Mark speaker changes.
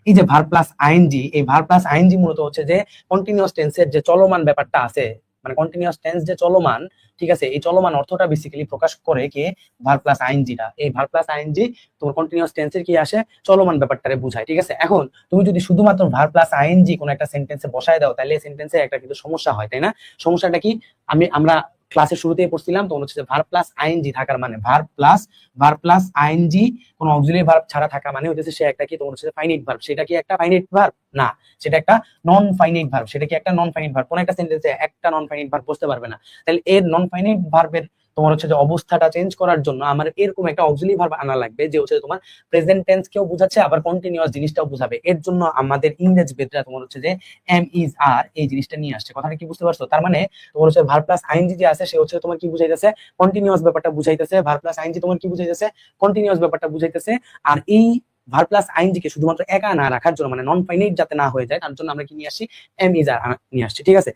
Speaker 1: এই যে verb plus ING, এই ভার প্লাস আইএনজি মূলত হচ্ছে যে কন্টিনিউয়াস টেন্সের যে চলমান ব্যাপারটা আছে, মানে কন্টিনিউয়াস টেন্স যে চলমান, ঠিক আছে, এই চলমান অর্থটা বেসিক্যালি প্রকাশ করে কে, ভার প্লাস আইএনজিটা। এই ভার প্লাস আইএনজি তোমার কন্টিনিউয়াস টেন্সের কি আসে, চলমান ব্যাপারটারে বোঝায়, ঠিক আছে। এখন তুমি যদি শুধুমাত্র ভার প্লাস আইএনজি কোন একটা সেন্টেন্সে বসায় দাও, তাহলে এই সেন্টেন্সে একটা কিন্তু সমস্যা হয়, তাই না? সমস্যাটা কি? আমরা ক্লাসের শুরুতেই পড়ছিলাম, তখন হচ্ছে যে ভার প্লাস আইএনজি থাকার মানে, ভার প্লাস আইএনজি কোন অক্সিলারি ভার্ব ছাড়া থাকা মানে হচ্ছে সে একটা কি, তোমার হচ্ছে ফাইনাইট ভার্ব। সেটা কি একটা ফাইনাইট ভার্ব? না, সেটা একটা নন ফাইনাইট ভার্ব। সেটা কি একটা নন ফাইনাইট ভার্ব? কোন একটা সেন্টেন্সে একটা নন ফাইনাইট ভার্ব বসতে পারবে না। তাহলে এর নন ফাইনাইট ভার্বের তোমার হচ্ছে যে অবস্থাটা চেঞ্জ করার জন্য আমার এরকম একটা অক্সিলারি ভার্ব আনা লাগবে, যে হচ্ছে তোমার প্রেজেন্ট টেন্স কেও বোঝাচ্ছে, আবার কন্টিনিউয়াস জিনিসটাও বোঝাবে। এর জন্য আমাদের ইংরেজি বেদরা তোমার হচ্ছে যে এম ইজ আর এই জিনিসটা নিয়ে আসছে। কথাটা কি বুঝতে পারছো? তার মানে তোমার হচ্ছে ভার্ব প্লাস আইএনজি যে আছে, সে হচ্ছে তোমার কি বুঝাইতেছে, কন্টিনিউয়াস ব্যাপারটা বুঝাইতেছে। ভার্ব প্লাস আইএনজি তোমার কি বুঝাইতেছে, কন্টিনিউয়াস ব্যাপারটা বুঝাইতেছে। আর এই ভার্ব প্লাস আইএনজি কে শুধুমাত্র একা না রাখার জন্য, মানে নন ফাইনাইট যাতে না হয়ে যায়, তার জন্য আমরা কি নিয়ে আসছি, এম ইজ আর নিয়ে আসছি, ঠিক আছে।